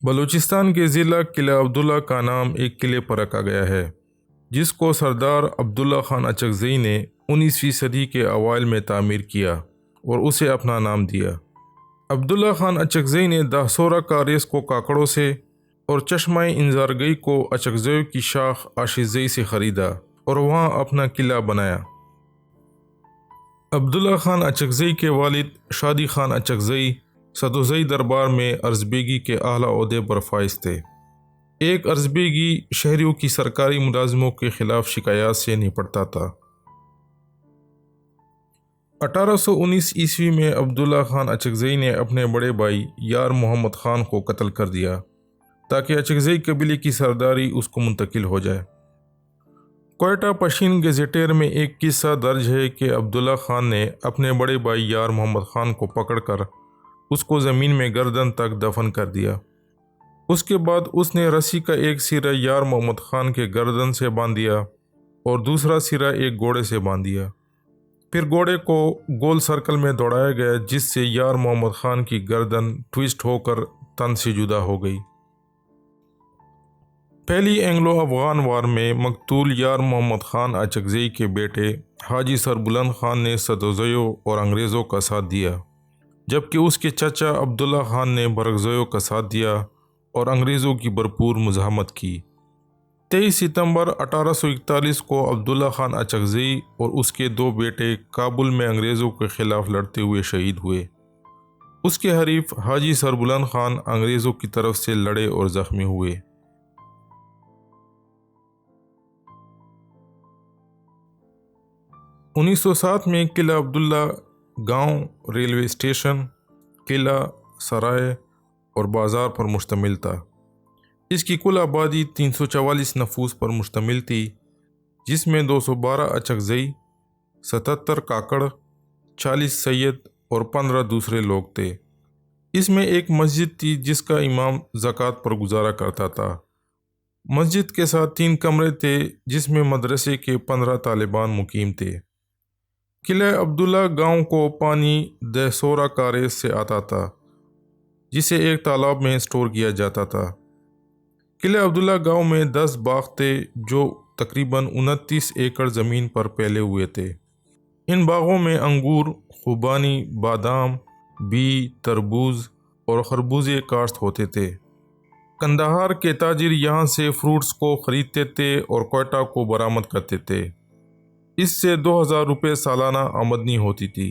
بلوچستان کے ضلع قلعہ عبداللہ کا نام ایک قلعے پر رکھا گیا ہے جس کو سردار عبداللہ خان اچکزئی نے 19ویں صدی کے اوائل میں تعمیر کیا اور اسے اپنا نام دیا۔ عبداللہ خان اچکزئی نے دہسورہ کاریس کو کاکڑوں سے اور چشمہ انزارگئی کو اچکزئی کی شاخ آشیزئی سے خریدا اور وہاں اپنا قلعہ بنایا۔ عبداللہ خان اچکزئی کے والد شادی خان اچکزئی سدوزئی دربار میں ارزبیگی کے اعلیٰ عہدے پر فائز تھے۔ ایک ارزبیگی شہریوں کی سرکاری ملازموں کے خلاف شکایات سے نپٹتا تھا۔ 1819 عیسوی میں عبداللہ خان اچکزئی نے اپنے بڑے بھائی یار محمد خان کو قتل کر دیا تاکہ اچکزئی قبیلے کی سرداری اس کو منتقل ہو جائے۔ کوئٹہ پشین گزیٹر میں ایک قصہ درج ہے کہ عبداللہ خان نے اپنے بڑے بھائی یار محمد خان کو پکڑ کر اس کو زمین میں گردن تک دفن کر دیا۔ اس کے بعد اس نے رسی کا ایک سرا یار محمد خان کے گردن سے باندھ دیا اور دوسرا سرا ایک گھوڑے سے باندھ دیا۔ پھر گھوڑے کو گول سرکل میں دوڑایا گیا جس سے یار محمد خان کی گردن ٹویسٹ ہو کر تن سے جدا ہو گئی۔ پہلی اینگلو افغان وار میں مقتول یار محمد خان اچکزئی کے بیٹے حاجی سربلند خان نے سدوزیوں اور انگریزوں کا ساتھ دیا، جبکہ اس کے چچا عبداللہ خان نے برگزیوں کا ساتھ دیا اور انگریزوں کی بھرپور مزاحمت کی۔ 23 ستمبر 1841 کو عبداللہ خان اچکزئی اور اس کے دو بیٹے کابل میں انگریزوں کے خلاف لڑتے ہوئے شہید ہوئے۔ اس کے حریف حاجی سربلند خان انگریزوں کی طرف سے لڑے اور زخمی ہوئے۔ 1907 میں قلعہ عبداللہ گاؤں ریلوے اسٹیشن، قلعہ، سرائے اور بازار پر مشتمل تھا۔ اس کی کل آبادی 344 نفوس پر مشتمل تھی، جس میں 212 اچکزئی، 77 کاکڑ، 40 سید اور 15 دوسرے لوگ تھے۔ اس میں ایک مسجد تھی جس کا امام زکوٰۃ پر گزارا کرتا تھا۔ مسجد کے ساتھ 3 کمرے تھے جس میں مدرسے کے 15 طالبان مقیم تھے۔ قلعہ عبداللہ گاؤں کو پانی دہسورہ کاریس سے آتا تھا جسے ایک تالاب میں سٹور کیا جاتا تھا۔ قلعہ عبداللہ گاؤں میں 10 باغ تھے جو تقریباً 29 ایکڑ زمین پر پھیلے ہوئے تھے۔ ان باغوں میں انگور، خوبانی، بادام، بی، تربوز اور خربوزے کاشت ہوتے تھے۔ قندھار کے تاجر یہاں سے فروٹس کو خریدتے تھے اور کوئٹہ کو برآمد کرتے تھے۔ اس سے 2000 روپے سالانہ آمدنی ہوتی تھی۔